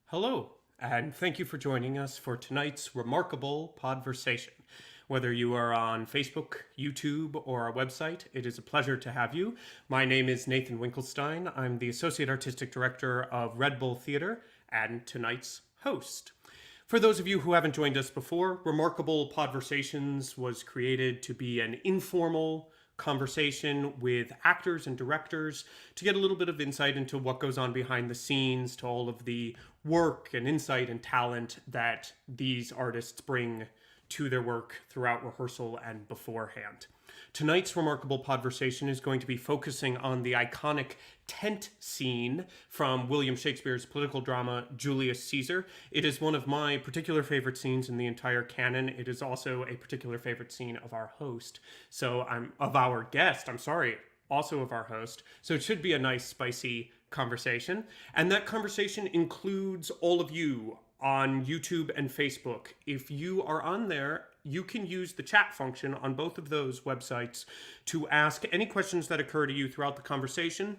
Hello, and thank you for joining us for tonight's remarkable Podversation. Whether you are on Facebook, YouTube, or our website, it is a pleasure to have you. My name is Nathan Winkelstein. I'm the Associate Artistic Director of Red Bull Theater and tonight's host. For those of you who haven't joined us before, Remarkable Podversations was created to be an informal conversation with actors and directors to get a little bit of insight into what goes on behind the scenes, to all of the work and insight and talent that these artists bring to their work throughout rehearsal and beforehand. Tonight's Remarkable Podversation is going to be focusing on the iconic tent scene from William Shakespeare's political drama Julius Caesar. It is one of my particular favorite scenes in the entire canon. It is also a particular favorite scene of our host. Also of our host. So it should be a nice, spicy conversation. And that conversation includes all of you on YouTube and Facebook. If you are on there, you can use the chat function on both of those websites to ask any questions that occur to you throughout the conversation.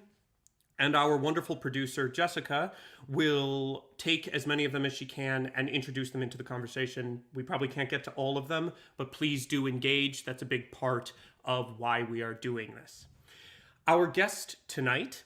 And our wonderful producer, Jessica, will take as many of them as she can and introduce them into the conversation. We probably can't get to all of them, but please do engage. That's a big part of why we are doing this. Our guest tonight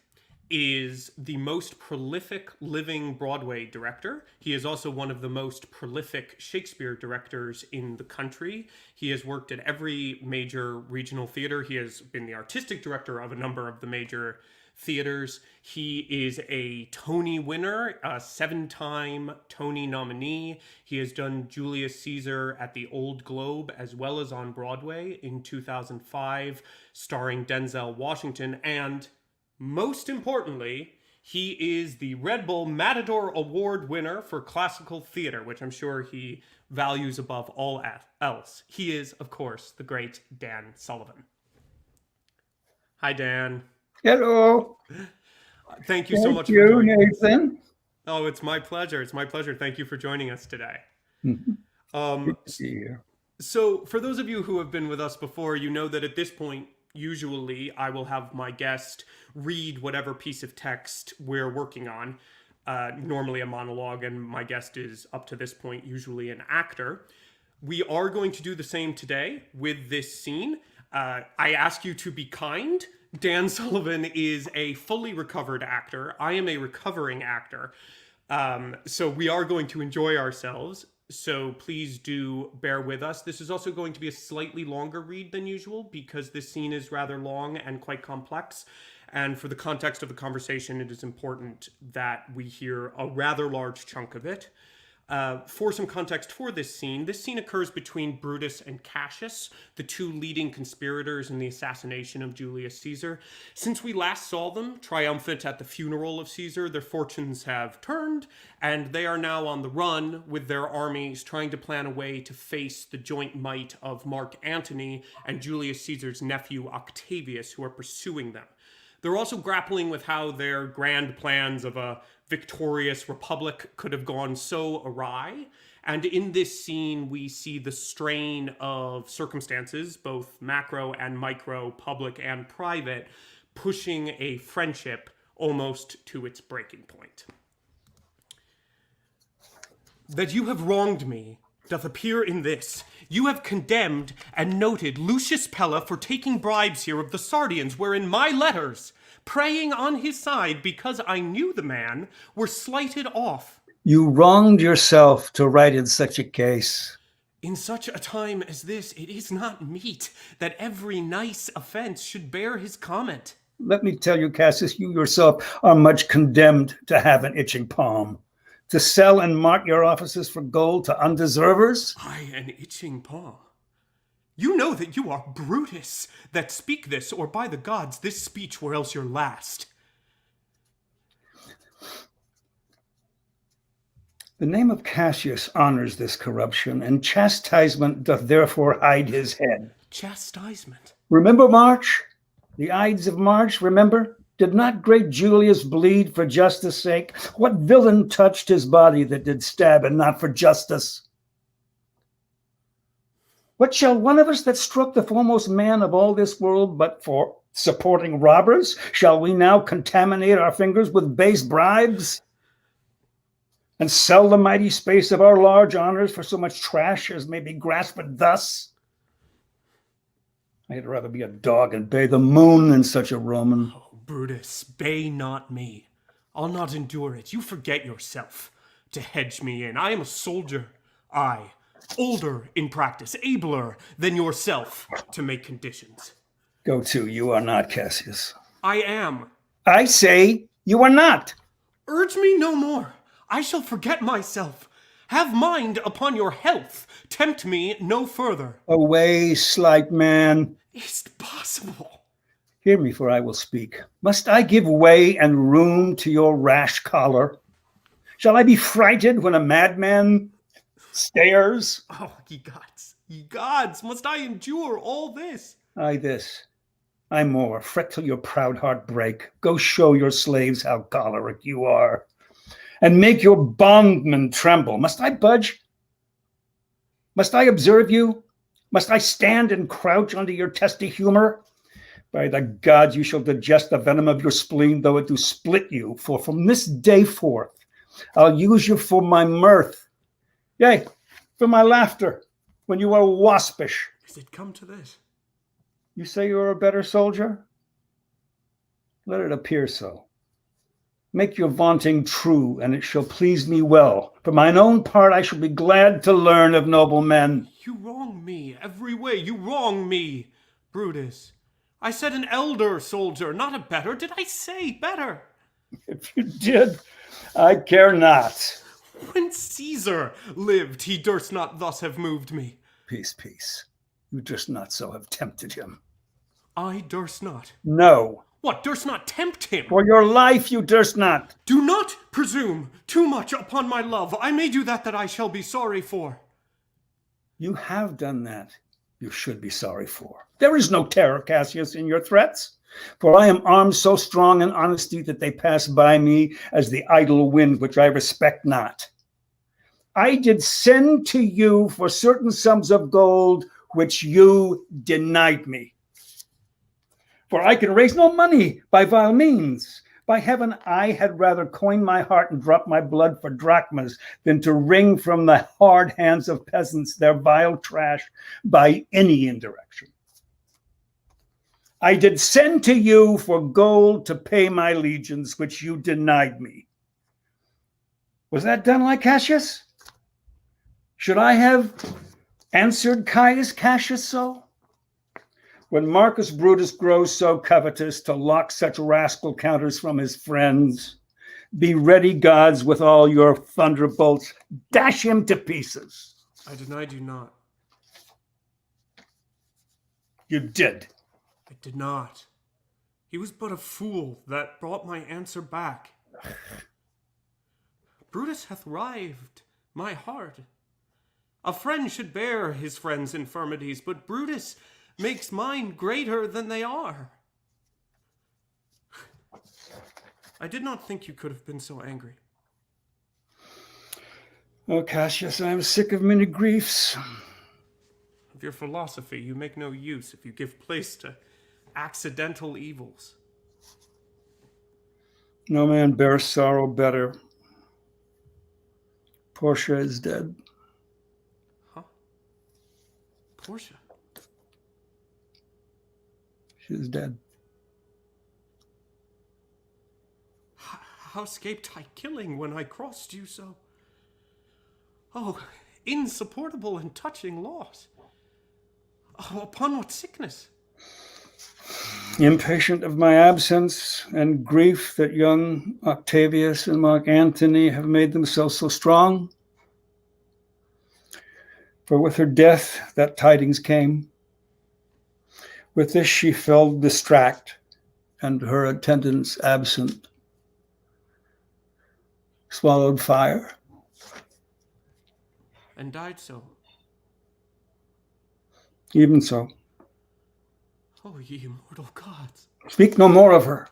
is the most prolific living Broadway director. He is also one of the most prolific Shakespeare directors in the country. He has worked at every major regional theater. He has been the artistic director of a number of the major theaters. He is a Tony winner, a 7-time Tony nominee. He has done Julius Caesar at the Old Globe as well as on Broadway in 2005, starring Denzel Washington, and most importantly, he is the Red Bull Matador Award winner for classical theater, which I'm sure he values above all else. He is, of course, the great Dan Sullivan. Hi, Dan. Hello. Thank you so much for joining us. Nathan. Oh, it's my pleasure. It's my pleasure. Thank you for joining us today. Good to see you. So for those of you who have been with us before, you know that at this point, usually I will have my guest read whatever piece of text we're working on, normally a monologue, and my guest is, up to this point, usually an actor. We are going to do the same today with this scene. I ask you to be kind. Dan Sullivan is a fully recovered actor. I am a recovering actor. So we are going to enjoy ourselves. So please do bear with us. This is also going to be a slightly longer read than usual because this scene is rather long and quite complex. And for the context of the conversation, it is important that we hear a rather large chunk of it. For some context for this scene occurs between Brutus and Cassius, the two leading conspirators in the assassination of Julius Caesar. Since we last saw them triumphant at the funeral of Caesar, their fortunes have turned, and they are now on the run with their armies, trying to plan a way to face the joint might of Mark Antony and Julius Caesar's nephew Octavius, who are pursuing them. They're also grappling with how their grand plans of a victorious republic could have gone so awry. And in this scene, we see the strain of circumstances, both macro and micro, public and private, pushing a friendship almost to its breaking point. That you have wronged me doth appear in this. You have condemned and noted Lucius Pella for taking bribes here of the Sardians, wherein my letters, praying on his side because I knew the man, were slighted off. You wronged yourself to write in such a case. In such a time as this, it is not meet that every nice offense should bear his comment. Let me tell you, Cassius, you yourself are much condemned to have an itching palm, to sell and mark your offices for gold to undeservers. Aye, an itching paw. You know that you are Brutus that speak this, or by the gods, this speech were else your last. The name of Cassius honors this corruption, and chastisement doth therefore hide his head. Chastisement? Remember March? The Ides of March, remember? Did not great Julius bleed for justice' sake? What villain touched his body that did stab and not for justice? What shall one of us that struck the foremost man of all this world but for supporting robbers? Shall we now contaminate our fingers with base bribes? and sell the mighty space of our large honors for so much trash as may be grasped thus? I had rather be a dog and bay the moon than such a Roman. Oh, Brutus, bay not me. I'll not endure it. You forget yourself. To hedge me in, I am a soldier. I, older in practice, abler than yourself to make conditions. Go to, you are not, Cassius. I am. I say you are not. Urge me no more. I shall forget myself. Have mind upon your health. Tempt me no further. Away, slight man. Is't possible? Hear me, for I will speak. Must I give way and room to your rash choler? Shall I be frighted when a madman stares? Oh, ye gods, must I endure all this? I this. I more. Fret till your proud heart break. Go show your slaves how choleric you are, and make your bondmen tremble. Must I budge? Must I observe you? Must I stand and crouch under your testy humor? By the gods, you shall digest the venom of your spleen, though it do split you. For from this day forth, I'll use you for my mirth, yea, for my laughter, when you are waspish. Is it come to this? You say you are a better soldier? Let it appear so. Make your vaunting true, and it shall please me well. For mine own part, I shall be glad to learn of noble men. You wrong me every way. You wrong me, Brutus. I said an elder soldier, not a better. Did I say better? If you did, I care not. When Caesar lived, he durst not thus have moved me. Peace, peace. You durst not so have tempted him. I durst not. No. What, durst not tempt him? For your life you durst not. Do not presume too much upon my love. I may do that I shall be sorry for. You have done that you should be sorry for. There is no terror, Cassius, in your threats, for I am armed so strong in honesty that they pass by me as the idle wind which I respect not. I did send to you for certain sums of gold which you denied me. For I can raise no money by vile means. By heaven, I had rather coin my heart and drop my blood for drachmas than to wring from the hard hands of peasants their vile trash by any indirection. I did send to you for gold to pay my legions, which you denied me. Was that done like Cassius? Should I have answered Caius Cassius so? When Marcus Brutus grows so covetous to lock such rascal counters from his friends, be ready, gods, with all your thunderbolts. Dash him to pieces. I denied you not. You did. I did not. He was but a fool that brought my answer back. Brutus hath rived my heart. A friend should bear his friend's infirmities, but Brutus makes mine greater than they are. I did not think you could have been so angry. Oh, Cassius, I am sick of many griefs. Of your philosophy you make no use if you give place to accidental evils. No man bears sorrow better. Portia is dead. Huh? Portia? She is dead. How escaped I killing when I crossed you so? Oh, insupportable and touching loss. Oh, upon what sickness? Impatient of my absence and grief that young Octavius and Mark Antony have made themselves so strong. For with her death that tidings came. With this she fell distract, and her attendants absent. Swallowed fire. And died so. Even so. Oh, ye immortal gods. Speak no more of her.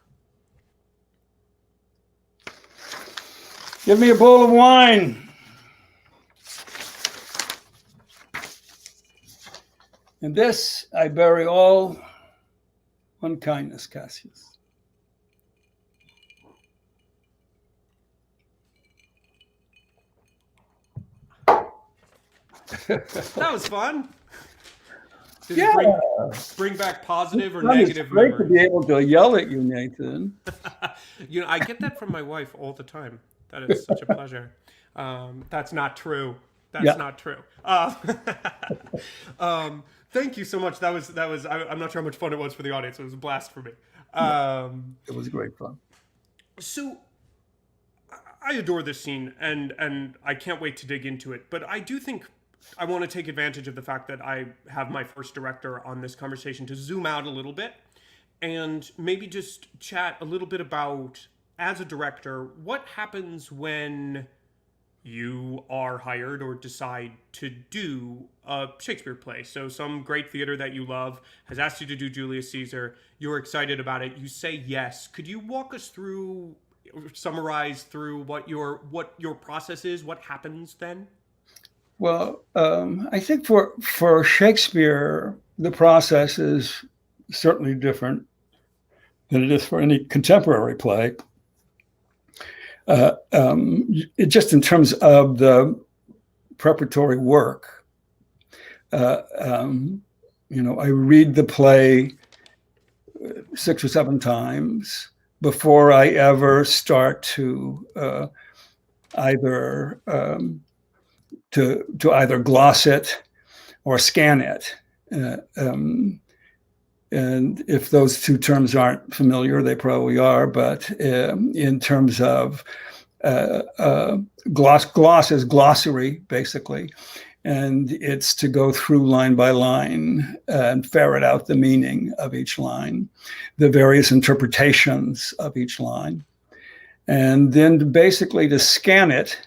Give me a bowl of wine. In this I bury all unkindness, Cassius. That was fun. Did Yeah. it bring back positive or It's negative great to be memories? able to yell at you, Nathan. I get that from my wife all the time. That is such a pleasure. That's not true. That's Yeah. not true. Thank you so much. That was. I'm not sure how much fun it was for the audience. It was a blast for me. It was great fun. So I adore this scene, and I can't wait to dig into it. But I do think I want to take advantage of the fact that I have my first director on this conversation to zoom out a little bit and maybe just chat a little bit about, as a director, what happens when you are hired or decide to do a Shakespeare play. So some great theater that you love has asked you to do Julius Caesar. You're excited about it. You say yes. Could you walk us through, summarize through what your process is? What happens then? Well, I think for Shakespeare, the process is certainly different than it is for any contemporary play. Just in terms of the preparatory work, I read the play 6 or 7 times before I ever start to either gloss it or scan it. And if those two terms aren't familiar, they probably are. But in terms of gloss is glossary, basically. And it's to go through line by line and ferret out the meaning of each line, the various interpretations of each line. And then basically to scan it.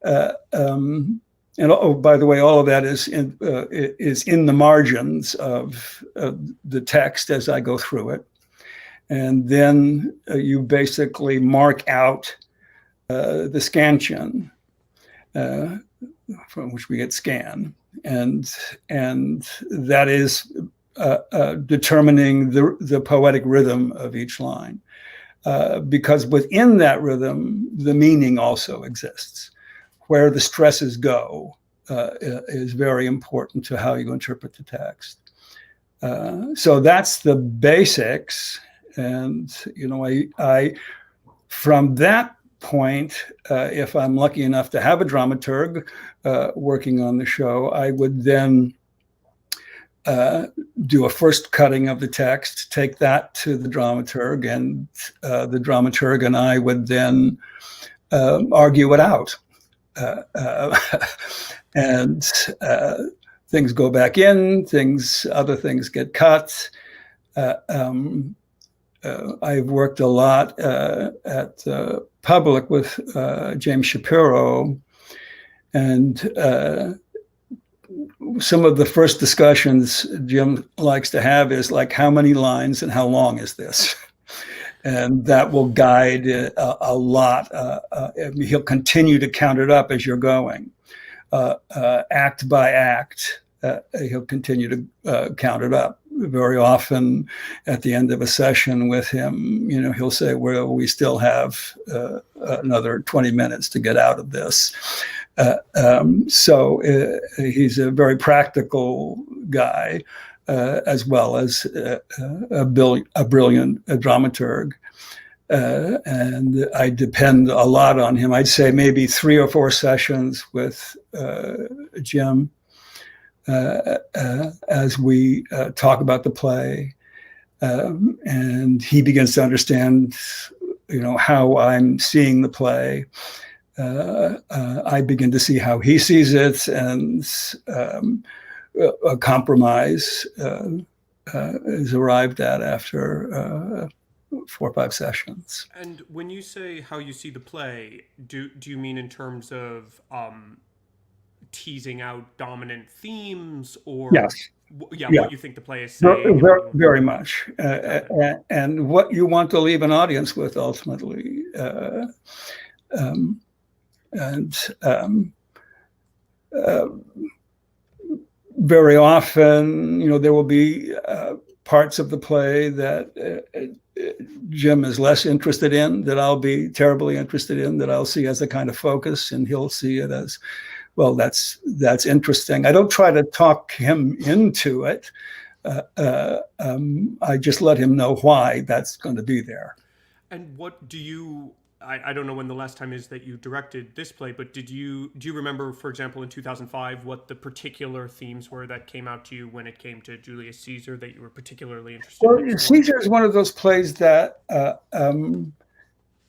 And by the way, all of that is in the margins of the text as I go through it. And then you basically mark out the scansion from which we get scan. And that is determining the poetic rhythm of each line. Because within that rhythm, the meaning also exists. Where the stresses go is very important to how you interpret the text. So that's the basics. And, I from that point, if I'm lucky enough to have a dramaturg working on the show, I would then do a first cutting of the text, take that to the dramaturg, and the dramaturg and I would then argue it out. And things go back in, other things get cut. I've worked a lot at Public with James Shapiro, and some of the first discussions Jim likes to have is like, how many lines and how long is this? And that will guide a lot. He'll continue to count it up as you're going, act by act. He'll continue to count it up. Very often, at the end of a session with him, he'll say, "Well, we still have another 20 minutes to get out of this." So he's a very practical guy. As well as a brilliant dramaturg. And I depend a lot on him. I'd say maybe 3 or 4 sessions with Jim as we talk about the play. And he begins to understand, how I'm seeing the play. I begin to see how he sees it, and a compromise is arrived at after 4 or 5 sessions. And when you say how you see the play, do you mean in terms of teasing out dominant themes, or yes, what you think the play is saying? Very much, and what you want to leave an audience with ultimately, very often, there will be parts of the play that Jim is less interested in, that I'll be terribly interested in, that I'll see as a kind of focus, and he'll see it as well, that's interesting. I don't try to talk him into it. I just let him know why that's going to be there. And what do you? I don't know when the last time is that you directed this play, but do you remember, for example, in 2005, what the particular themes were that came out to you when it came to Julius Caesar that you were particularly interested Well, in exploring? Caesar is one of those plays that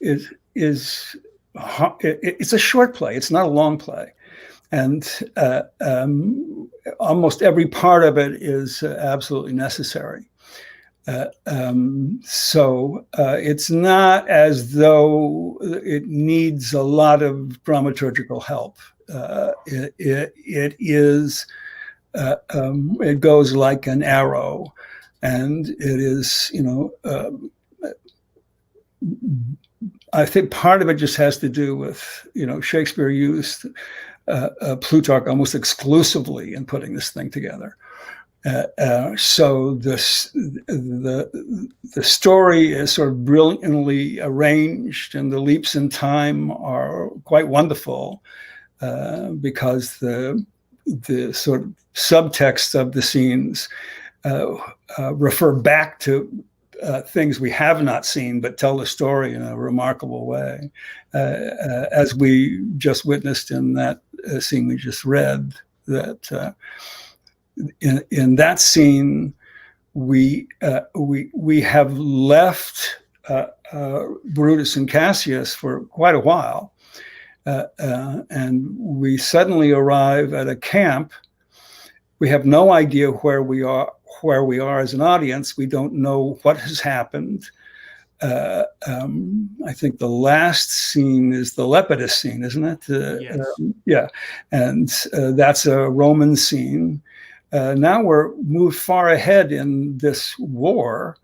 is it's a short play. It's not a long play, and almost every part of it is absolutely necessary. So it's not as though it needs a lot of dramaturgical help. It is it goes like an arrow, and it is, I think part of it just has to do with, Shakespeare used Plutarch almost exclusively in putting this thing together. So the story is sort of brilliantly arranged, and the leaps in time are quite wonderful because the sort of subtext of the scenes refer back to things we have not seen, but tell the story in a remarkable way, as we just witnessed in that scene we just read. That in that scene, we have left Brutus and Cassius for quite a while, and we suddenly arrive at a camp. We have no idea where we are as an audience. We don't know what has happened. I think the last scene is the Lepidus scene, isn't it? Yes. Yeah, and that's a Roman scene. Now we're moved far ahead in this war,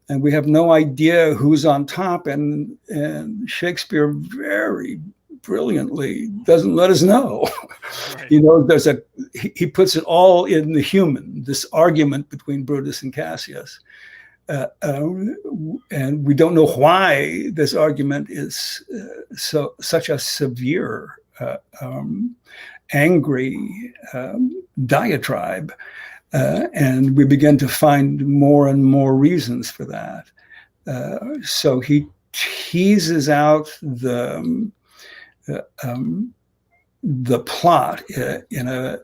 and we have no idea who's on top. And Shakespeare very brilliantly doesn't let us know. Right. He puts it all in the human, this argument between Brutus and Cassius. And we don't know why this argument is such a severe, angry diatribe. And we begin to find more and more reasons for that. So he teases out the plot in a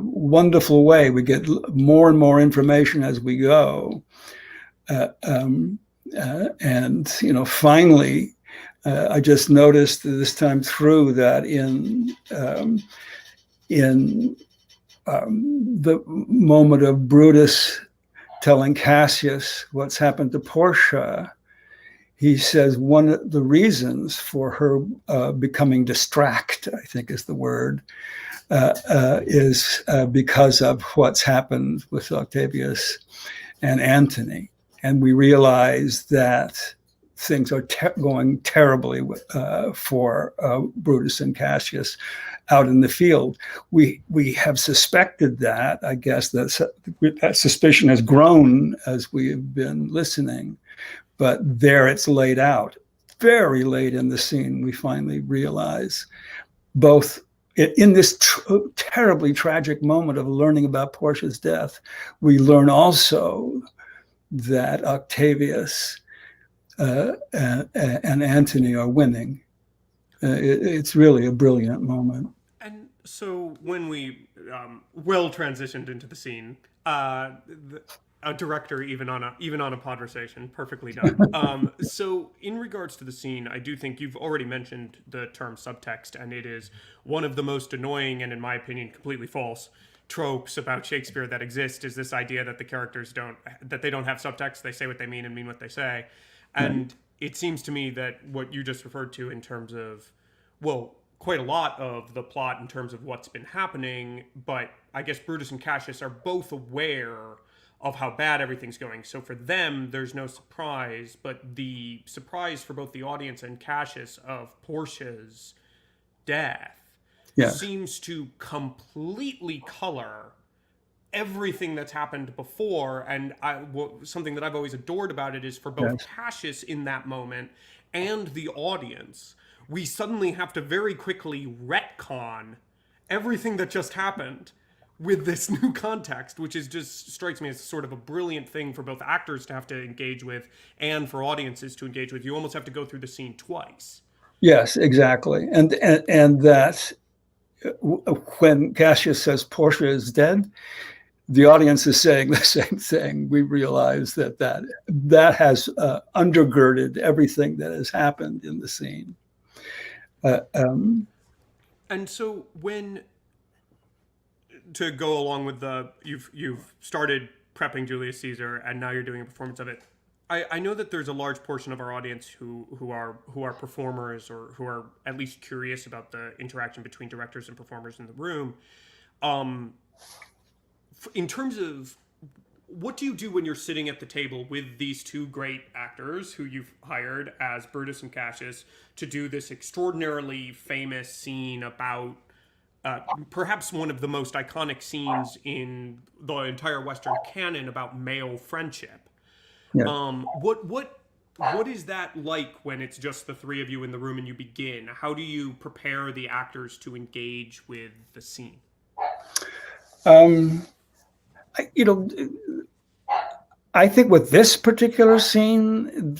wonderful way. We get more and more information as we go, and finally, I just noticed this time through that in the moment of Brutus telling Cassius what's happened to Portia, he says one of the reasons for her becoming distracted, I think is the word, is because of what's happened with Octavius and Antony. And we realize that things are going terribly for Brutus and Cassius out in the field. We have suspected that. I guess that suspicion has grown as we have been listening. But there it's laid out. Very late in the scene, we finally realize, both in this terribly tragic moment of learning about Portia's death, we learn also that Octavius and Antony are winning. It's really a brilliant moment. And so when we well transitioned into the scene, a director even on a Podversation, perfectly done. So in regards to the scene, I do think you've already mentioned the term subtext, and it is one of the most annoying and, in my opinion, completely false tropes about Shakespeare that exist. Is this idea that the characters don't have subtext, they say what they mean and mean what they say. And it seems to me that what you just referred to in terms of, well, quite a lot of the plot in terms of what's been happening, but I guess Brutus and Cassius are both aware of how bad everything's going. So for them, there's no surprise, but the surprise for both the audience and Cassius of Portia's death seems to completely color everything that's happened before. And something that I've always adored about it is for both Cassius in that moment and the audience, we suddenly have to very quickly retcon everything that just happened with this new context, which is just strikes me as sort of a brilliant thing for both actors to have to engage with and for audiences to engage with. You almost have to go through the scene twice. Yes, exactly. And that when Cassius says Portia is dead, the audience is saying the same thing. We realize that has undergirded everything that has happened in the scene. And so to go along with you've started prepping Julius Caesar and now you're doing a performance of it. I know that there's a large portion of our audience who are performers or who are at least curious about the interaction between directors and performers in the room. In terms of what do you do when you're sitting at the table with these two great actors who you've hired as Brutus and Cassius to do this extraordinarily famous scene about perhaps one of the most iconic scenes in the entire Western canon about male friendship? Yeah. What is that like when it's just the three of you in the room and you begin? How do you prepare the actors to engage with the scene? I think with this particular scene,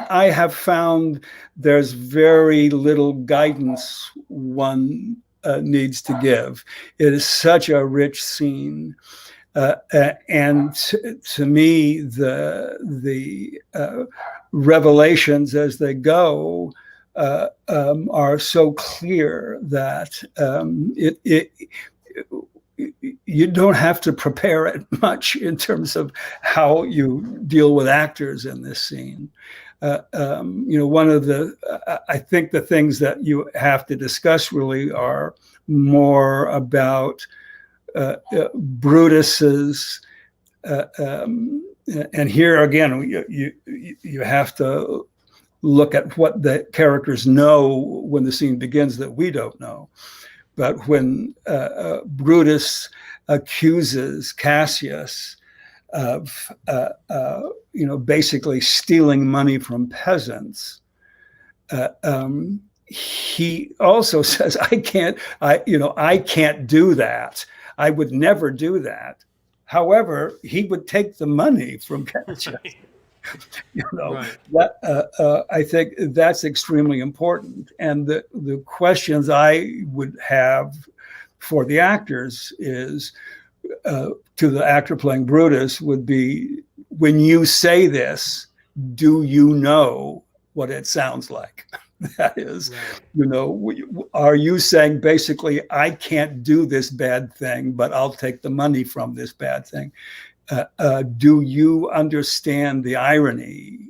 I have found there's very little guidance one needs to give. It is such a rich scene. And to me, the revelations as they go are so clear that you don't have to prepare it much in terms of how you deal with actors in this scene. One of I think the things that you have to discuss really are more about Brutus's, and here again, you have to look at what the characters know when the scene begins that we don't know. But when Brutus accuses Cassius of, basically stealing money from peasants, he also says, I can't do that. I would never do that. However, he would take the money from Cassius. Right. I think that's extremely important. And the questions I would have for the actors is, to the actor playing Brutus would be, when you say this, do you know what it sounds like? That is, right. Are you saying basically, I can't do this bad thing, but I'll take the money from this bad thing? Do you understand the irony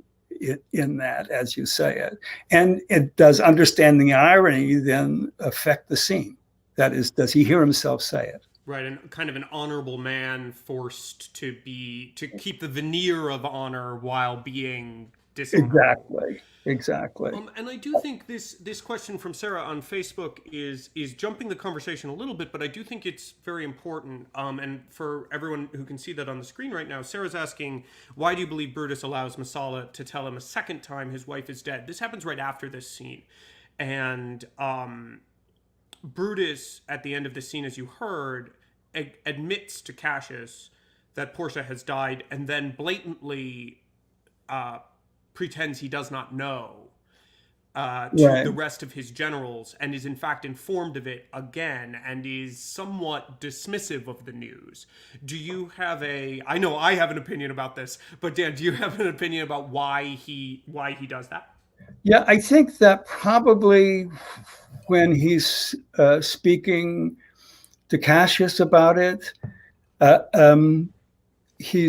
in that as you say it? And does understanding the irony then affect the scene? That is, does he hear himself say it? Right, and kind of an honorable man forced to keep the veneer of honor while being dishonorable. Exactly. And I do think this question from Sarah on Facebook is jumping the conversation a little bit, but I do think it's very important. And for everyone who can see that on the screen right now, Sarah's asking, why do you believe Brutus allows Messala to tell him a second time his wife is dead? This happens right after this scene. And Brutus, at the end of the scene, as you heard, admits to Cassius that Portia has died and then blatantly pretends he does not know to the rest of his generals, and is in fact informed of it again and is somewhat dismissive of the news. Do you have I know I have an opinion about this, but Dan, do you have an opinion about why he does that? Yeah, I think that probably when he's speaking to Cassius about it, he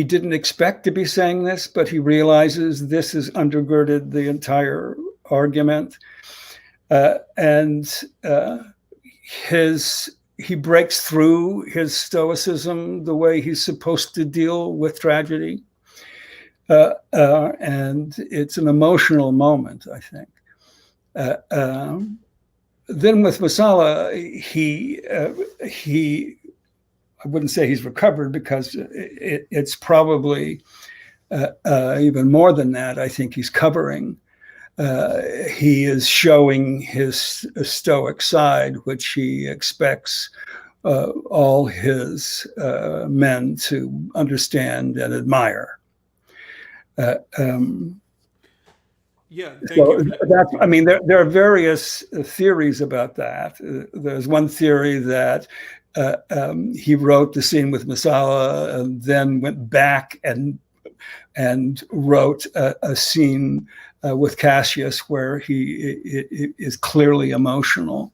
didn't expect to be saying this, but he realizes this has undergirded the entire argument, and he breaks through his stoicism the way he's supposed to deal with tragedy, and it's an emotional moment, I think. Then with Messala, I wouldn't say he's recovered, because it's probably even more than that. I think he's covering. he is showing his stoic side, which he expects all his men to understand and admire. Yeah, thank So you. that's, I mean, there are various theories about that. There's one theory that he wrote the scene with Masala and then went back and wrote a scene with Cassius where he is clearly emotional,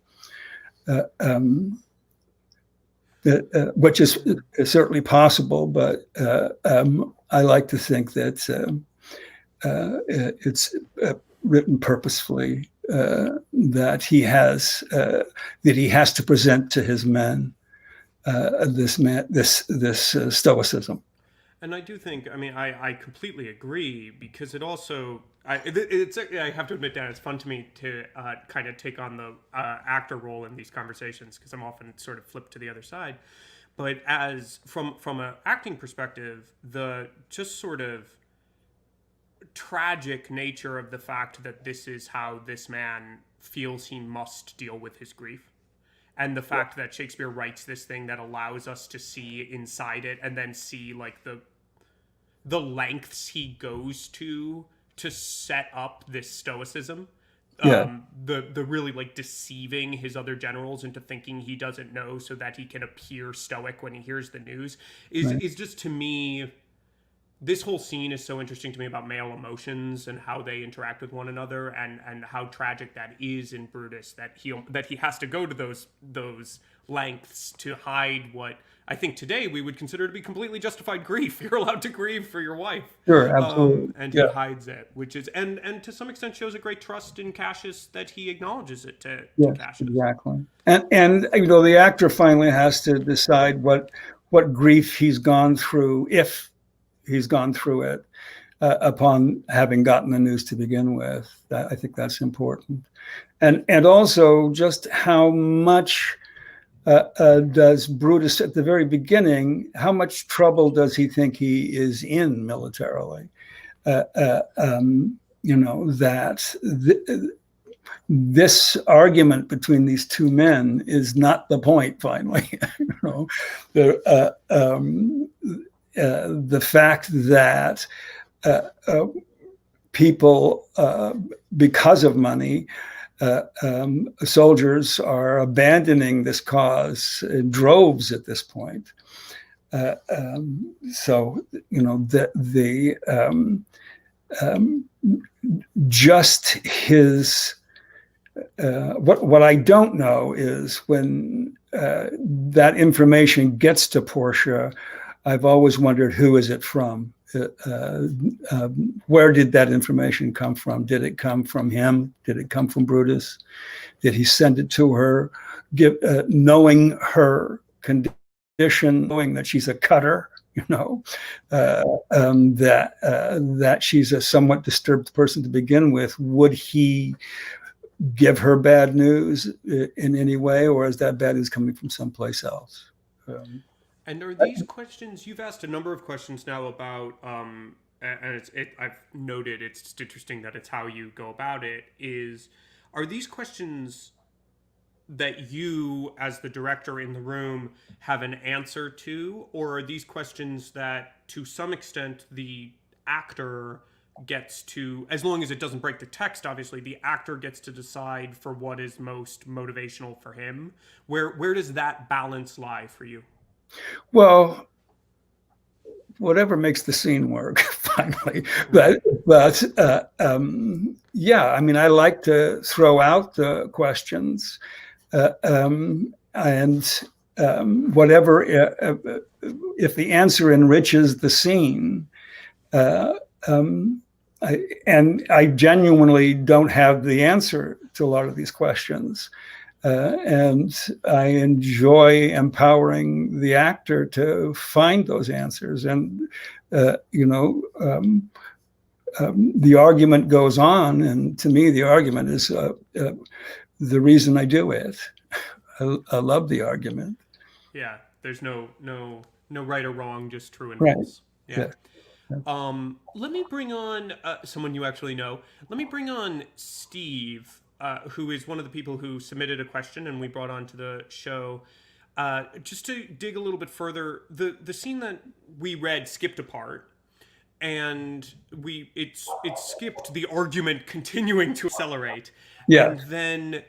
which is certainly possible. But I like to think that it's written purposefully, that he has to present to his men this stoicism. And I do think, I mean, I completely agree, because it also, I have to admit, Dan, it's fun to me to kind of take on the actor role in these conversations, because I'm often sort of flipped to the other side. But as from an acting perspective, the just sort of tragic nature of the fact that this is how this man feels he must deal with his grief, and the fact that Shakespeare writes this thing that allows us to see inside it, and then see like the lengths he goes to set up this stoicism. The really like deceiving his other generals into thinking he doesn't know so that he can appear stoic when he hears the news is just, to me, this whole scene is so interesting to me about male emotions and how they interact with one another, and how tragic that is in Brutus, that he has to go to those lengths to hide what I think today we would consider to be completely justified grief. You're allowed to grieve for your wife. Sure, absolutely. And he hides it, which is, and to some extent shows a great trust in Cassius that he acknowledges it to Cassius. Exactly. And the actor finally has to decide what grief he's gone through, if he's gone through it, upon having gotten the news to begin with. I think that's important. And also just how much does Brutus, at the very beginning, how much trouble does he think he is in militarily? That this argument between these two men is not the point, finally. The fact that people, because of money, soldiers are abandoning this cause in droves at this point. Just his, what I don't know is when that information gets to Portia, I've always wondered, who is it from? Where did that information come from? Did it come from him? Did it come from Brutus? Did he send it to her, knowing her condition, knowing that she's a cutter, that she's a somewhat disturbed person to begin with? Would he give her bad news in any way, or is that bad news coming from someplace else? And are these questions, you've asked a number of questions now about, and I've noted it's just interesting that it's how you go about it, are these questions that you, as the director in the room, have an answer to, or are these questions that, to some extent, the actor gets to, as long as it doesn't break the text, obviously, the actor gets to decide for what is most motivational for him? Where does that balance lie for you? Well, whatever makes the scene work, finally. But yeah, I mean, I like to throw out the questions, and whatever, if the answer enriches the scene, I genuinely don't have the answer to a lot of these questions. And I enjoy empowering the actor to find those answers. And, the argument goes on. And to me, the argument is the reason I do it. I love the argument. Yeah, there's no right or wrong, just true and Right. false. Yeah. Let me bring on someone you actually know. Let me bring on Steve, who is one of the people who submitted a question and we brought on to the show. Just to dig a little bit further, the scene that we read skipped a part, and it skipped the argument continuing to accelerate, Yes. and then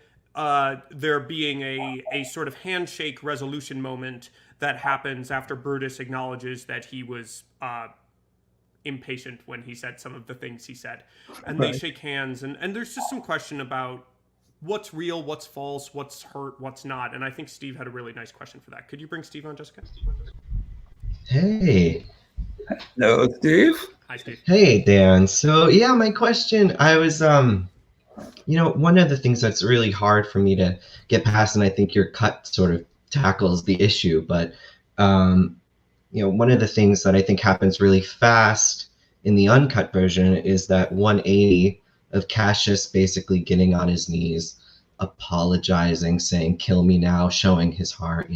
there being a sort of handshake resolution moment that happens after Brutus acknowledges that he was impatient when he said some of the things he said, and they Right. shake hands, and there's just some question about what's real, what's false, what's hurt, what's not. And I think Steve had a really nice question for that. Could you bring Steve on, Jessica? Hey, No, Steve. Hi, Steve. hey, Dan. So yeah, my question, I was, one of the things that's really hard for me to get past, and I think your cut sort of tackles the issue, but, one of the things that I think happens really fast in the uncut version is that 180 of Cassius basically getting on his knees, apologizing, saying, "Kill me now," showing his heart,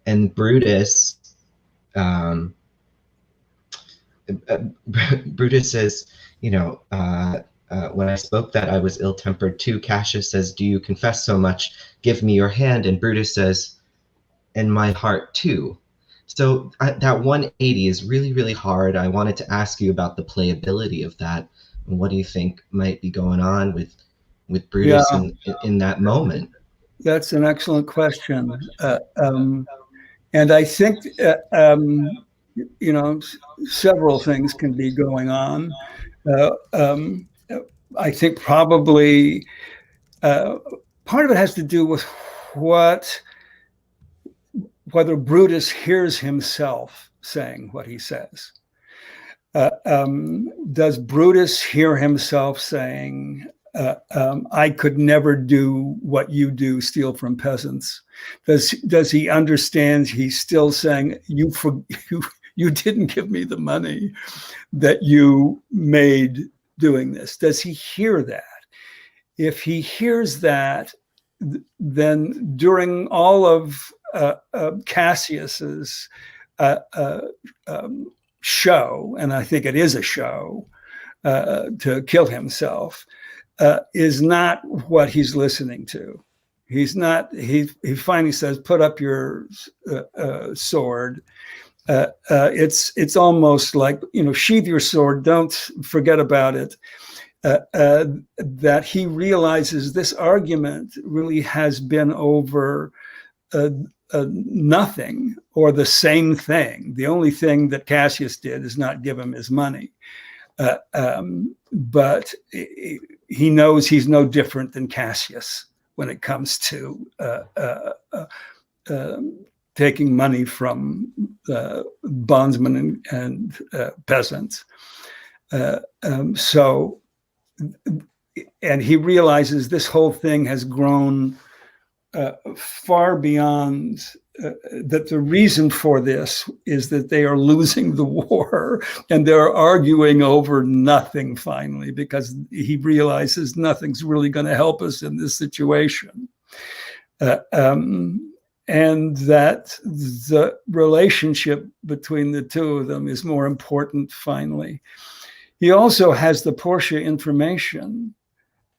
and Brutus, um, Brutus says, when I spoke that I was ill-tempered too. Cassius says, "Do you confess so much? Give me your hand." And Brutus says, "And my heart too." So that 180 is really, really hard. I wanted to ask you about the playability of that. And what do you think might be going on with Brutus Yeah, in that moment? that's an excellent question. And I think, several things can be going on. I think probably part of it has to do with whether Brutus hears himself saying what he says. Does Brutus hear himself saying, I could never do what you do, steal from peasants? Does he understand he's still saying, you didn't give me the money that you made doing this? Does he hear that? If he hears that, then during all of Cassius's show, and I think it is a show, to kill himself, is not what he's listening to. He's not. He finally says, "Put up your sword." It's almost like, sheathe your sword. Don't forget about it. That he realizes this argument really has been over nothing or the same thing. The only thing that Cassius did is not give him his money. But he knows he's no different than Cassius when it comes to taking money from bondsmen and peasants. And he realizes this whole thing has grown far beyond that. The reason for this is that they are losing the war and they're arguing over nothing finally, because he realizes nothing's really going to help us in this situation. And that the relationship between the two of them is more important finally. He also has the Portia information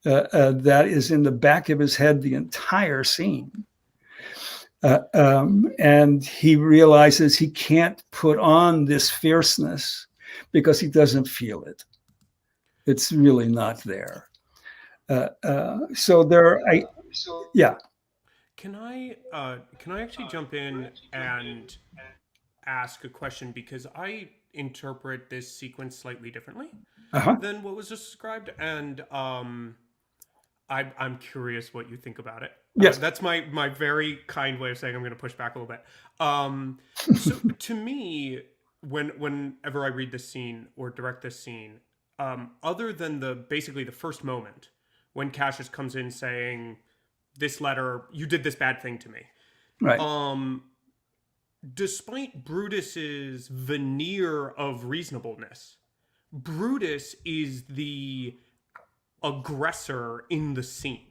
that is in the back of his head the entire scene. And he realizes he can't put on this fierceness because he doesn't feel it. It's really not there. Yeah. Can I actually jump in and ask a question, because I interpret this sequence slightly differently than what was just described, and I'm curious what you think about it. Yes. That's my very kind way of saying I'm going to push back a little bit. So to me, whenever I read this scene or direct this scene, other than basically the first moment when Cassius comes in saying, "This letter, you did this bad thing to me," right? Despite Brutus's veneer of reasonableness, Brutus is the aggressor in the scene.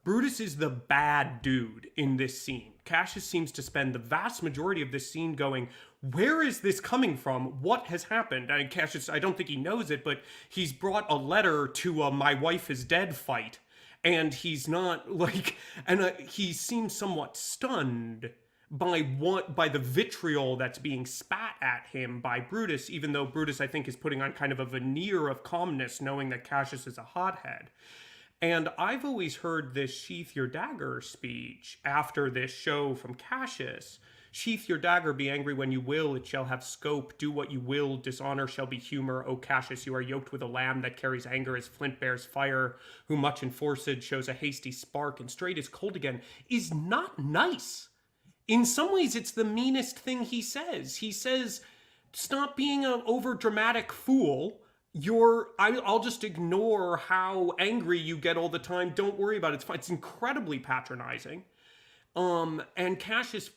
Brutus is the bad dude in this scene. Cassius seems to spend the vast majority of this scene going, where is this coming from? What has happened? And Cassius, I don't think he knows it, but he's brought a letter to a "my wife is dead" fight. And he's not like, and he seems somewhat stunned by the vitriol that's being spat at him by Brutus, even though Brutus, I think, is putting on kind of a veneer of calmness, knowing that Cassius is a hothead. And I've always heard this "sheath your dagger" speech after this show from Cassius. "Sheath your dagger, be angry when you will, it shall have scope, do what you will, dishonor shall be humor. O Cassius, you are yoked with a lamb that carries anger as flint bears fire, who much enforced shows a hasty spark, and straight is cold again," is not nice. In some ways, it's the meanest thing he says. He says, stop being an over-dramatic fool. I'll just ignore how angry you get all the time. Don't worry about it. It's fine. It's incredibly patronizing. And Cassius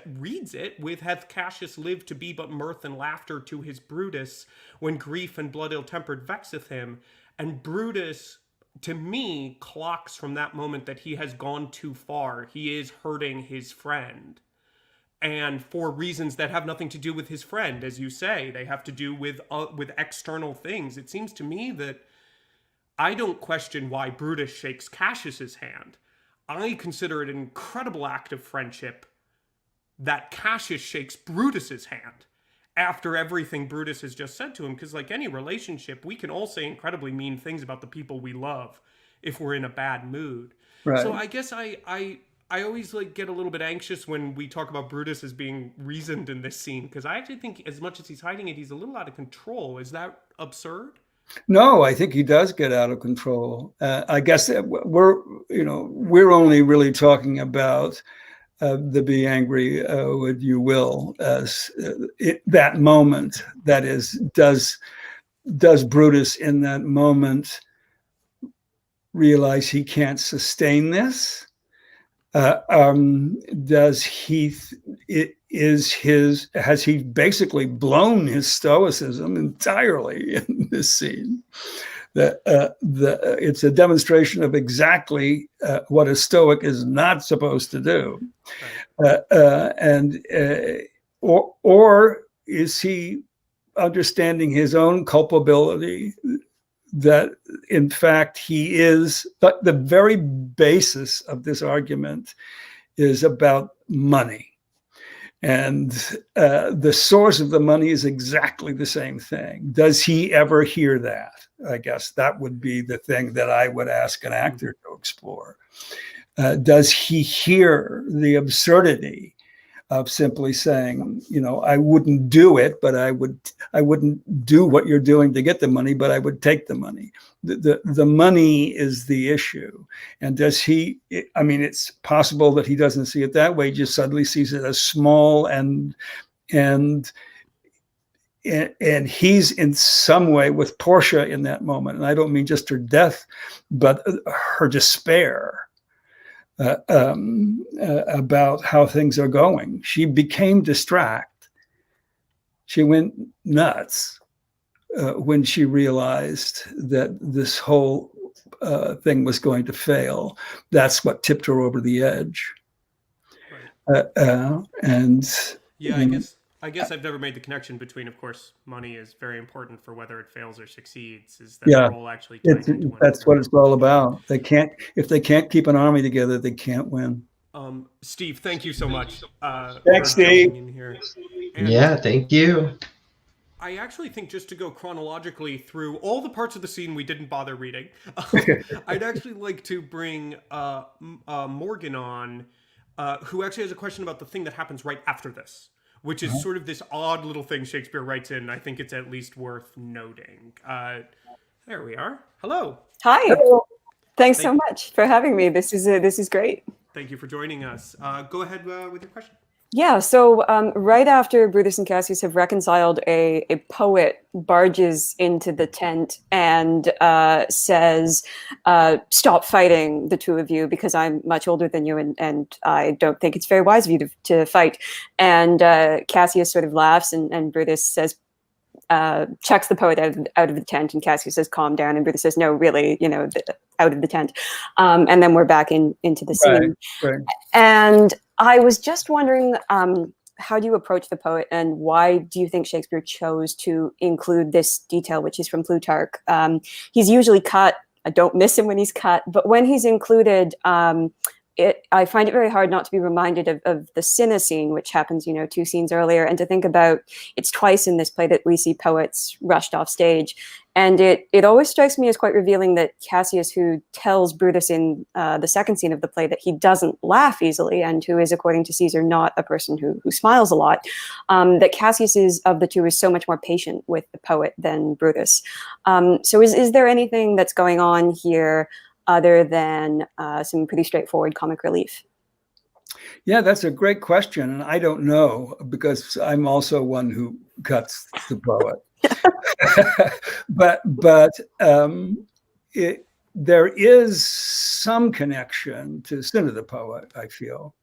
reads it with, "Hath Cassius lived to be but mirth and laughter to his Brutus, when grief and blood ill-tempered vexeth him?" And Brutus, to me, clocks from that moment that he has gone too far. He is hurting his friend. And for reasons that have nothing to do with his friend, as you say. They have to do with external things. It seems to me that I don't question why Brutus shakes Cassius's hand. I consider it an incredible act of friendship that Cassius shakes Brutus's hand after everything Brutus has just said to him. Because like any relationship, we can all say incredibly mean things about the people we love if we're in a bad mood. Right. So I guess I always get a little bit anxious when we talk about Brutus as being reasoned in this scene, because I actually think as much as he's hiding it, he's a little out of control. Is that absurd? No, I think he does get out of control. I guess we're only really talking about the "be angry with you will" as that moment. That is, does Brutus in that moment realize he can't sustain this? Has he basically blown his stoicism entirely in this scene? It's a demonstration of exactly what a Stoic is not supposed to do. Or is he understanding his own culpability, that in fact he is, but the very basis of this argument is about money. And the source of the money is exactly the same thing. Does he ever hear that? I guess that would be the thing that I would ask an actor to explore. Does he hear the absurdity of simply saying, I wouldn't do it, but I wouldn't do what you're doing to get the money, but I would take the money. The money is the issue. And does he, it's possible that he doesn't see it that way, just suddenly sees it as small and he's in some way with Portia in that moment. And I don't mean just her death, but her despair. About how things are going. She became distracted. She went nuts when she realized that this whole thing was going to fail. That's what tipped her over the edge. Right. I guess I've never made the connection between, of course, money is very important for whether it fails or succeeds. Is that they're all actually tied into one. That's what it's all about. If they can't keep an army together, they can't win. Steve, thank you so much. Thanks, Steve. Thank you. I actually think, just to go chronologically through all the parts of the scene we didn't bother reading, I'd actually like to bring Morgan on, who actually has a question about the thing that happens right after this, which is sort of this odd little thing Shakespeare writes in. I think it's at least worth noting. There we are. Hello. Hi. Hello. Thanks so much for having me. This is great. Thank you for joining us. Go ahead with your question. Yeah, so right after Brutus and Cassius have reconciled, a poet barges into the tent and says, stop fighting, the two of you, because I'm much older than you, and I don't think it's very wise of you to fight. And Cassius sort of laughs, and Brutus says, chucks the poet out of the tent, and Cassius says, calm down, and Brutus says, no, really, out of the tent. And then we're back into the scene. Right. And I was just wondering, how do you approach the poet, and why do you think Shakespeare chose to include this detail, which is from Plutarch? He's usually cut. I don't miss him when he's cut, but when he's included, I find it very hard not to be reminded of the Cinna scene, which happens, 2 scenes earlier, and to think about it's twice in this play that we see poets rushed off stage. And it always strikes me as quite revealing that Cassius, who tells Brutus in the second scene of the play that he doesn't laugh easily, and who is, according to Caesar, not a person who smiles a lot, that Cassius of the two is so much more patient with the poet than Brutus. So is there anything that's going on here other than some pretty straightforward comic relief? Yeah, that's a great question. And I don't know, because I'm also one who cuts the poet. but there is some connection to Sin of the Poet, I feel,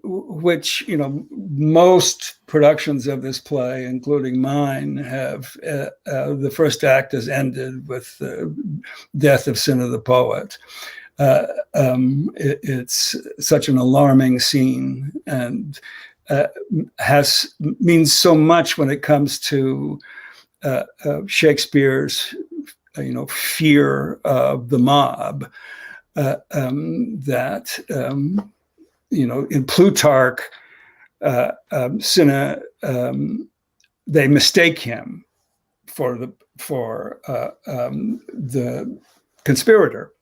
which, most productions of this play, including mine, have the first act is ended with the death of Sin of the Poet. It's such an alarming scene, and means so much when it comes to Shakespeare's fear of the mob, that in Plutarch, Cinna, they mistake him for the conspirator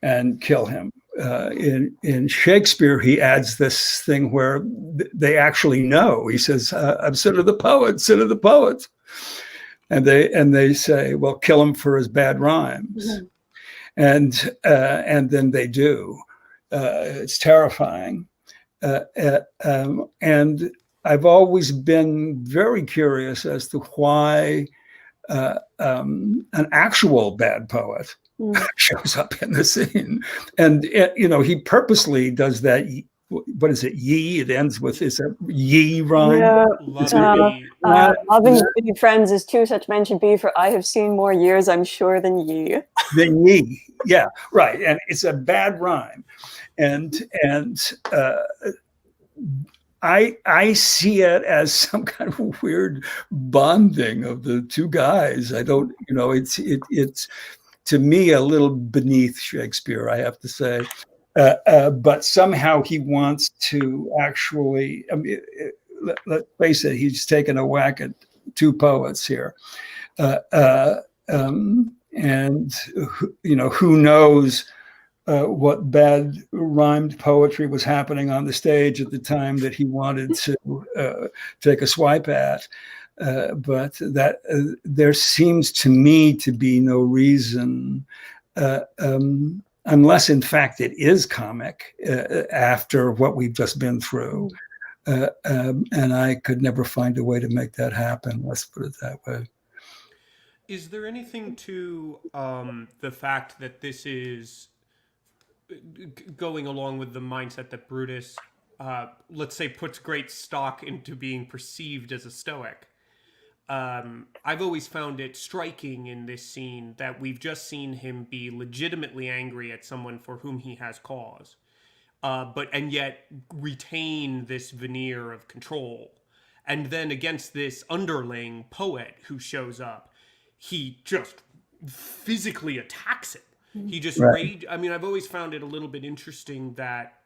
and kill him. In Shakespeare, he adds this thing where they actually know. He says, "I'm Sin of the Poet, Sin of the Poet," and they say, "Well, kill him for his bad rhymes," mm-hmm. And then they do. It's terrifying, and I've always been very curious as to why an actual bad poet shows up in the scene, and he purposely does that. What is it? Ye. It ends with is a ye rhyme. Yeah. Loving you, be friends, as two such men should be. For I have seen more years, I'm sure, than ye. Than ye. Yeah, right. And it's a bad rhyme, and I see it as some kind of weird bonding of the two guys. I don't, it's to me a little beneath Shakespeare, I have to say. But somehow he wants to actually, let's face it, he's taken a whack at two poets here. And, who knows what bad rhymed poetry was happening on the stage at the time that he wanted to take a swipe at. But that there seems to me to be no reason, unless in fact it is comic after what we've just been through. And I could never find a way to make that happen. Let's put it that way. Is there anything to the fact that this is going along with the mindset that Brutus, let's say, puts great stock into being perceived as a Stoic? I've always found it striking in this scene that we've just seen him be legitimately angry at someone for whom he has cause, and yet retain this veneer of control. And then against this underling poet who shows up, he just physically attacks him. He just rage. I mean, I've always found it a little bit interesting that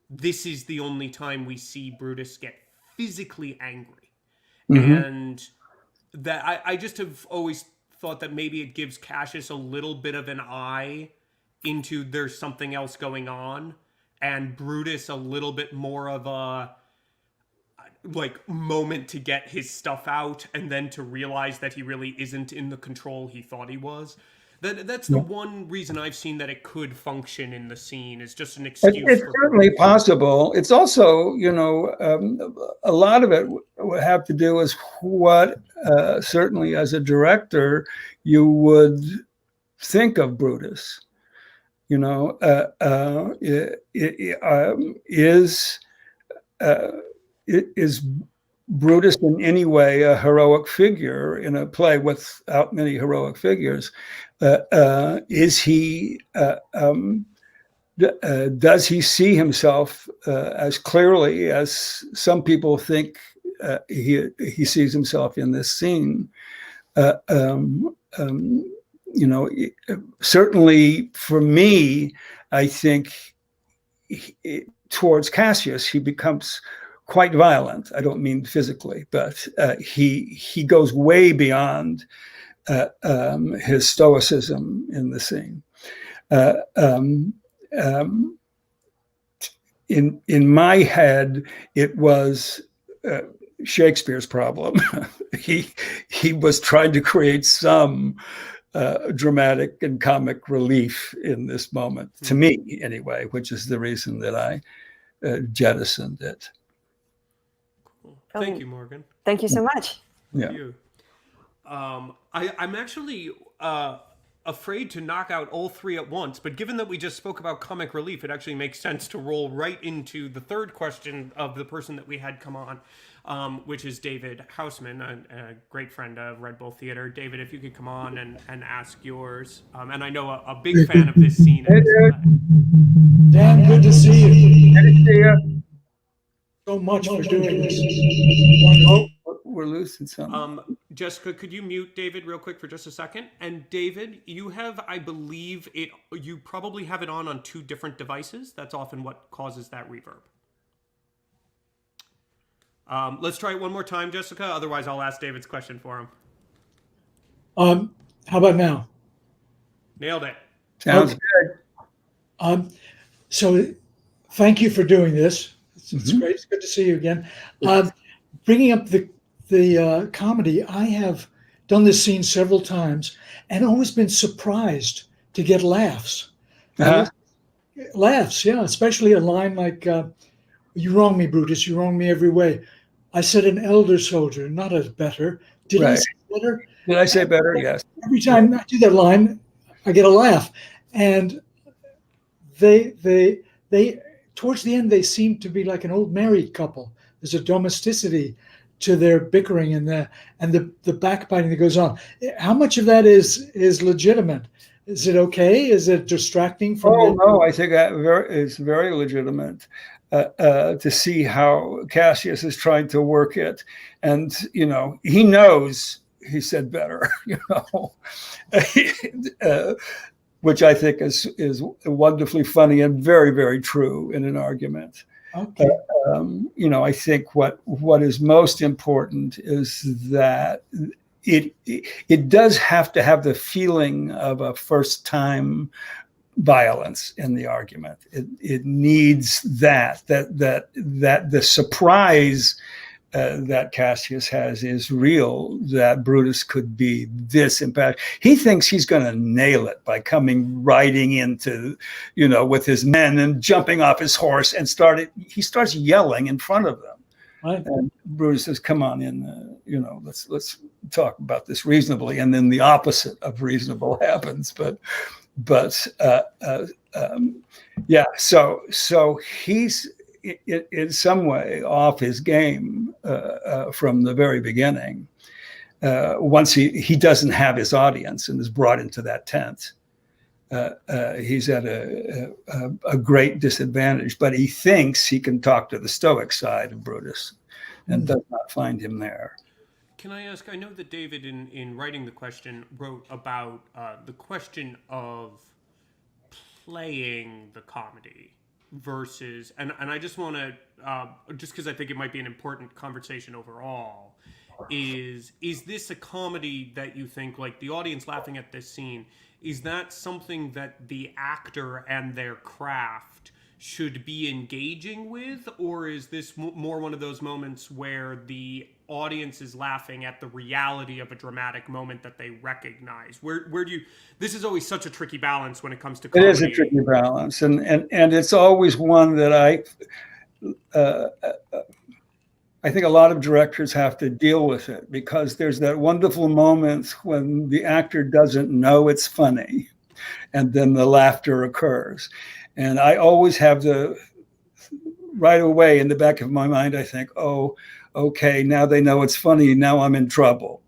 this is the only time we see Brutus get physically angry. Mm-hmm. And that I just have always thought that maybe it gives Cassius a little bit of an eye into there's something else going on, and Brutus a little bit more of a moment to get his stuff out and then to realize that he really isn't in the control he thought he was. That's the one reason I've seen that it could function in the scene, is just an excuse. It's certainly possible. It's also, a lot of it would have to do with what, certainly as a director, you would think of Brutus. Is Brutus in any way a heroic figure in a play without many heroic figures? Is he Does he see himself as clearly as some people think he sees himself in this scene? Certainly for me, I think towards Cassius, he becomes quite violent. I don't mean physically, but he goes way beyond his stoicism in the scene. In my head, it was Shakespeare's problem. he was trying to create some dramatic and comic relief in this moment, to me anyway, which is the reason that I jettisoned it. Cool. Thank you, Morgan. Thank you so much. Yeah. Thank you. I'm actually afraid to knock out all three at once, but given that we just spoke about comic relief, it actually makes sense to roll right into the third question of the person that we had come on, which is David Hausman, a great friend of Red Bull Theater. David, if you could come on and ask yours. And I know a big fan of this scene. Dan, good to see you. Good to see you. So much for doing this. Oh, we're losing something. Jessica, could you mute David real quick for just a second? And David, you have, I believe, you probably have it on two different devices. That's often what causes that reverb. Let's try it one more time, Jessica. Otherwise, I'll ask David's question for him. How about now? Nailed it. Sounds good. So thank you for doing this. It's great. It's good to see you again. Bringing up the comedy, I have done this scene several times and always been surprised to get laughs. Laughs, yeah, especially a line like, "You wrong me, Brutus, you wrong me every way. I said an elder soldier, not a better. Did I say better?" Did I say better? Yes. Every time I do that line, I get a laugh. And they towards the end, they seem to be like an old married couple. There's a domesticity to their bickering and the backbiting that goes on. How much of that is legitimate? Is it okay? Is it distracting from? No, I think it's very legitimate to see how Cassius is trying to work it, and he knows he said better, which I think is wonderfully funny and very, very true in an argument. Okay. I think what is most important is that it does have to have the feeling of a first time violence in the argument. It needs that the surprise that Cassius has is real, that Brutus could be this impactful. He thinks he's going to nail it by coming riding into, with his men and jumping off his horse and he starts yelling in front of them. Right. And Brutus says, "Come on in, let's talk about this reasonably." And then the opposite of reasonable happens. Yeah. So he's in some way off his game from the very beginning. Once he doesn't have his audience and is brought into that tent, he's at a great disadvantage. But he thinks he can talk to the Stoic side of Brutus, and does not find him there. Can I ask? I know that David, in writing the question, wrote about the question of playing the comedy versus, and I just want to, just because I think it might be an important conversation overall, is this a comedy that you think, like the audience laughing at this scene, is that something that the actor and their craft should be engaging with, or is this more one of those moments where the audience is laughing at the reality of a dramatic moment that they recognize? Where do you? This is always such a tricky balance when it comes to comedy. It is a tricky balance, and it's always one that I think a lot of directors have to deal with it, because there's that wonderful moment when the actor doesn't know it's funny, and then the laughter occurs. And I always have right away in the back of my mind, I think, oh, okay, now they know it's funny. Now I'm in trouble.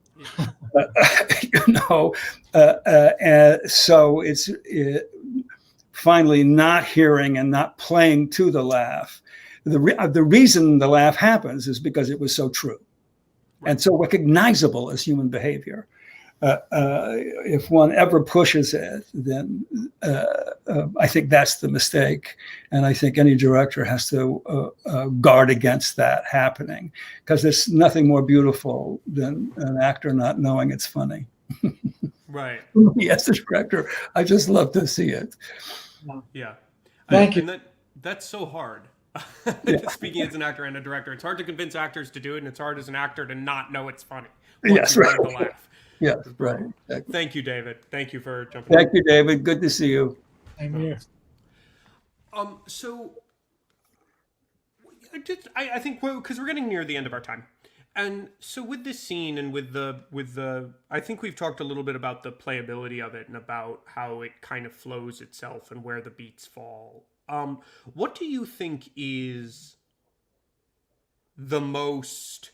So finally not hearing and not playing to the laugh. The reason the laugh happens is because it was so true and so recognizable as human behavior. If one ever pushes it, then I think that's the mistake. And I think any director has to guard against that happening, because there's nothing more beautiful than an actor not knowing it's funny. Right. As a director, I just love to see it. Yeah. Thank you. And that's so hard. Speaking as an actor and a director, it's hard to convince actors to do it, and it's hard as an actor to not know it's funny. Yes, right. To laugh. Yes, right. Exactly. Thank you, David. Thank you for jumping in. Thank you, David. Good to see you. I'm here. So I think because we're getting near the end of our time, and so with this scene and with the I think we've talked a little bit about the playability of it and about how it kind of flows itself and where the beats fall. What do you think is the most?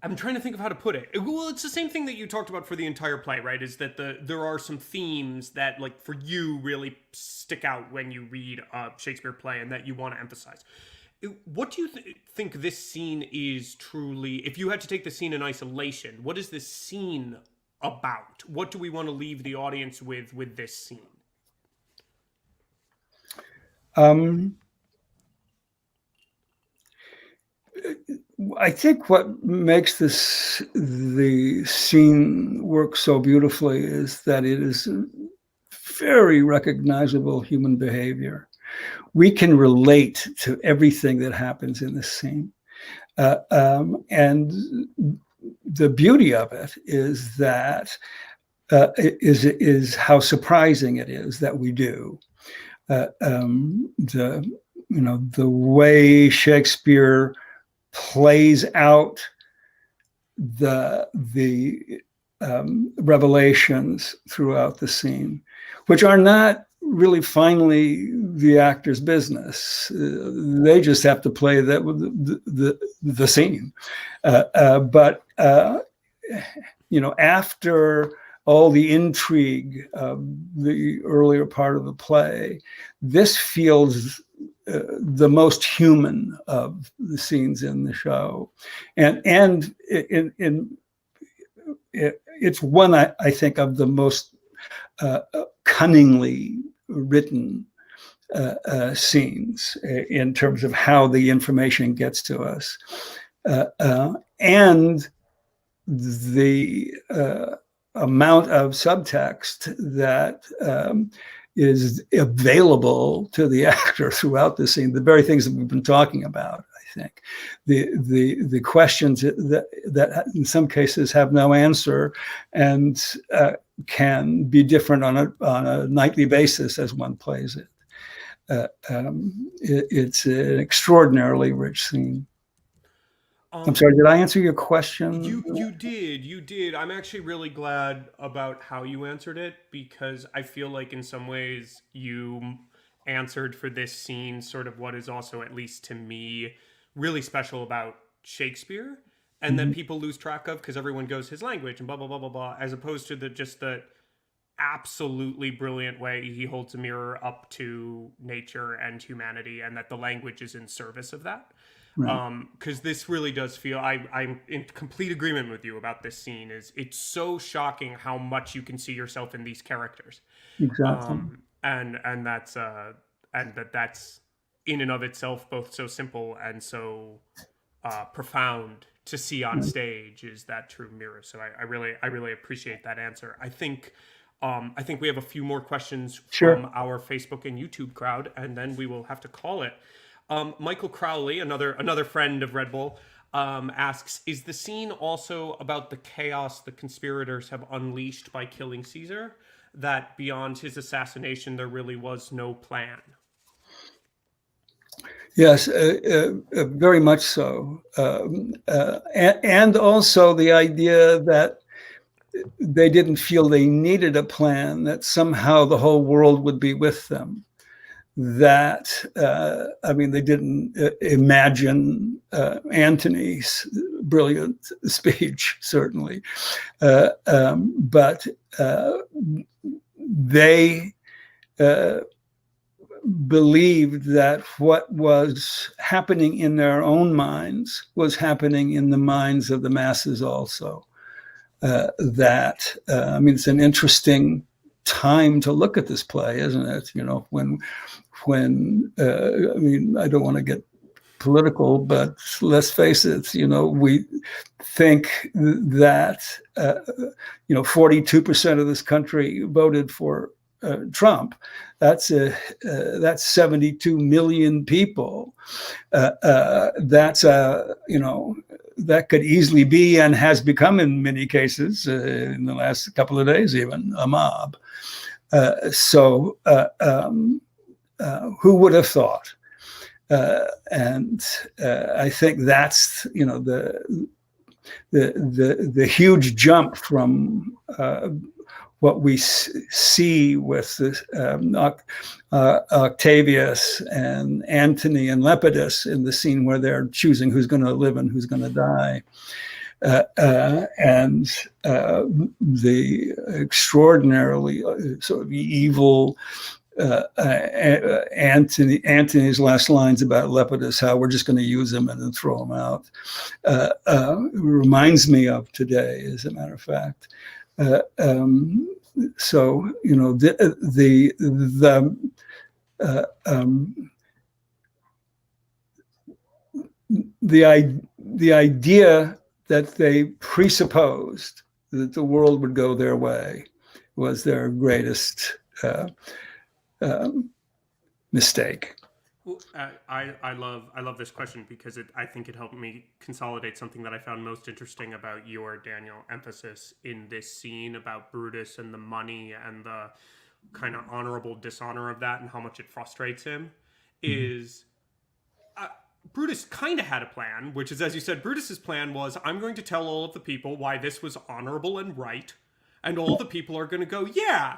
I'm trying to think of how to put it. Well, it's the same thing that you talked about for the entire play, right? Is that there are some themes that, like, for you really stick out when you read a Shakespeare play and that you want to emphasize. What do you think this scene is truly, if you had to take the scene in isolation, what is this scene about? What do we want to leave the audience with this scene? I think what makes the scene work so beautifully is that it is very recognizable human behavior. We can relate to everything that happens in this scene. And the beauty of it is that is how surprising it is that we do. The way Shakespeare plays out the revelations throughout the scene, which are not really finally the actor's business. They just have to play the scene. But after all the intrigue of the earlier part of the play, this feels the most human of the scenes in the show, and it's one I think of the most cunningly written scenes in terms of how the information gets to us, and the amount of subtext that is available to the actor throughout the scene. The very things that we've been talking about, I think, the questions that in some cases have no answer and can be different on a nightly basis as one plays it. It's an extraordinarily rich scene. I'm sorry, did I answer your question? You did. I'm actually really glad about how you answered it, because I feel like in some ways you answered for this scene sort of what is also, at least to me, really special about Shakespeare, and then people lose track of because everyone goes his language and blah, blah, blah, blah, blah, as opposed to the absolutely brilliant way he holds a mirror up to nature and humanity, and that the language is in service of that. Right. Because this really does feel, I'm in complete agreement with you about this scene. It's so shocking how much you can see yourself in these characters. Exactly. And that's in and of itself both so simple and so profound to see on stage, is that true mirror. So I really appreciate that answer. I think we have a few more questions from our Facebook and YouTube crowd, and then we will have to call it. Michael Crowley, another friend of Red Bull, asks, is the scene also about the chaos the conspirators have unleashed by killing Caesar, that beyond his assassination there really was no plan? Yes, very much so. And also the idea that they didn't feel they needed a plan, that somehow the whole world would be with them. That, they didn't imagine Antony's brilliant speech, certainly. But they believed that what was happening in their own minds was happening in the minds of the masses also. I mean, it's an interesting time to look at this play, isn't it? You know, when I mean, I don't want to get political, but let's face it, you know, we think that, 42% of this country voted for Trump. That's 72 million people. That could easily be, and has become in many cases in the last couple of days, even a mob. Who would have thought? And I think that's, you know, the huge jump from what we see with this, Octavius and Antony and Lepidus in the scene where they're choosing who's going to live and who's going to die. And the extraordinarily sort of evil Antony's last lines about Lepidus, how we're just going to use him and then throw him out, reminds me of today, as a matter of fact. So, you know, the idea that they presupposed that the world would go their way was their greatest mistake. Well, I love this question because I think it helped me consolidate something that I found most interesting about your, Daniel, emphasis in this scene about Brutus and the money and the kind of honorable dishonor of that and how much it frustrates him. Is Brutus kind of had a plan, which is, as you said, Brutus's plan was, I'm going to tell all of the people why this was honorable and right, and all the people are going to go, yeah.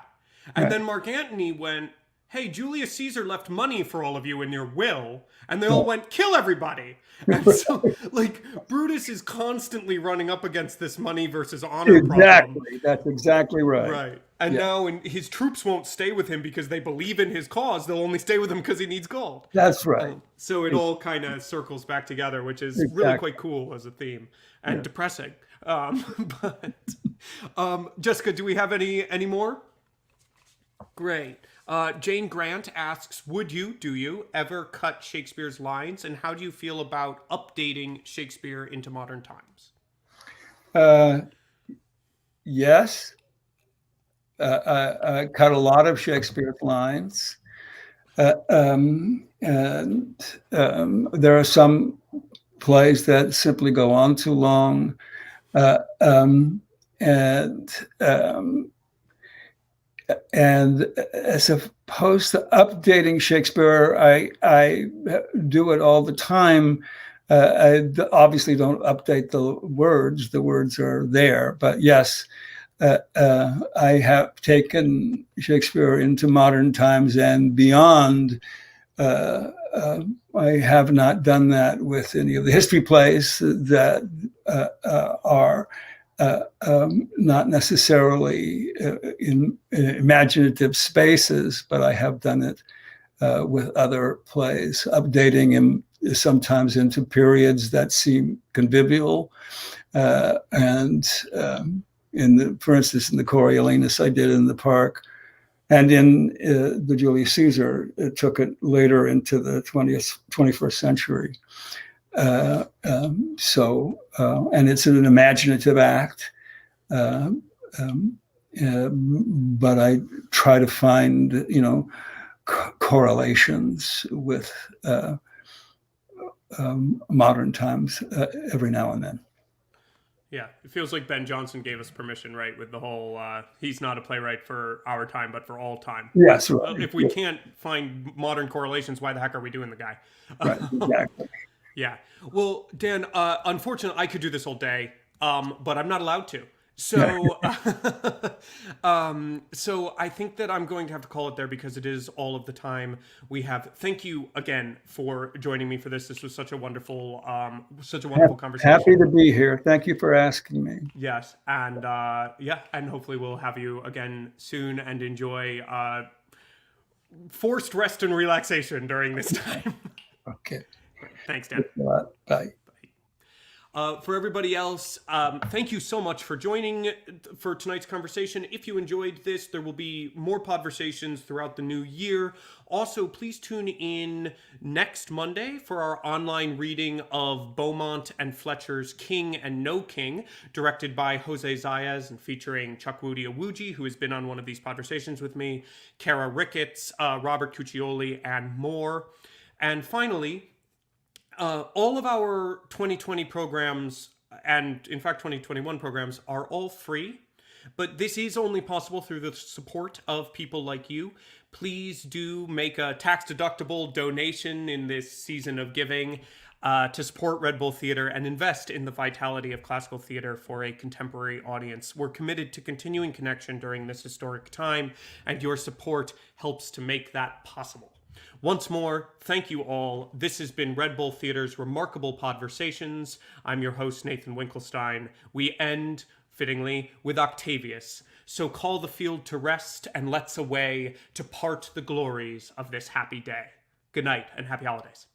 And then Mark Antony went, hey, Julius Caesar left money for all of you in your will, and they all went, kill everybody. And so, like, Brutus is constantly running up against this money versus honor problem. That's exactly right. Right. And now his troops won't stay with him because they believe in his cause. They'll only stay with him because he needs gold. That's right. So it all kind of circles back together, which is really quite cool as a theme and depressing. But Jessica, do we have any more? Great. Jane Grant asks, do you ever cut Shakespeare's lines, and how do you feel about updating Shakespeare into modern times? Yes. I cut a lot of Shakespeare's lines. And there are some plays that simply go on too long. And as opposed to updating Shakespeare, I do it all the time. I obviously don't update the words. The words are there. But yes, I have taken Shakespeare into modern times and beyond. I have not done that with any of the history plays that are not necessarily in imaginative spaces, but I have done it with other plays, updating him sometimes into periods that seem convivial. And for instance, in the Coriolanus, I did in the Park, and in the Julius Caesar, it took it later into the 21st century. And it's an imaginative act, but I try to find, correlations with modern times every now and then. Yeah, it feels like Ben Jonson gave us permission, right, with the whole, he's not a playwright for our time, but for all time. Yes, right. If we can't find modern correlations, why the heck are we doing the guy? Right, exactly. Yeah. Well, Dan, unfortunately, I could do this all day, but I'm not allowed to. So, so I think that I'm going to have to call it there because it is all of the time we have. Thank you again for joining me for this. This was such a wonderful conversation. Happy to be here. Thank you for asking me. Yes, and and hopefully we'll have you again soon and enjoy forced rest and relaxation during this time. Okay. Thanks, Dan. Bye. For everybody else, thank you so much for joining for tonight's conversation. If you enjoyed this, there will be more Podversations throughout the new year. Also, please tune in next Monday for our online reading of Beaumont and Fletcher's King and No King, directed by Jose Zayas and featuring Chukwudi Awuji, who has been on one of these Podversations with me, Kara Ricketts, Robert Cuccioli, and more. And finally, all of our 2020 programs, and in fact 2021 programs, are all free, but this is only possible through the support of people like you. Please do make a tax-deductible donation in this season of giving to support Red Bull Theater and invest in the vitality of classical theater for a contemporary audience. We're committed to continuing connection during this historic time, and your support helps to make that possible. Once more, thank you all. This has been Red Bull Theater's Remarkable Podversations. I'm your host, Nathan Winkelstein. We end, fittingly, with Octavius. So call the field to rest, and let's away to part the glories of this happy day. Good night, and happy holidays.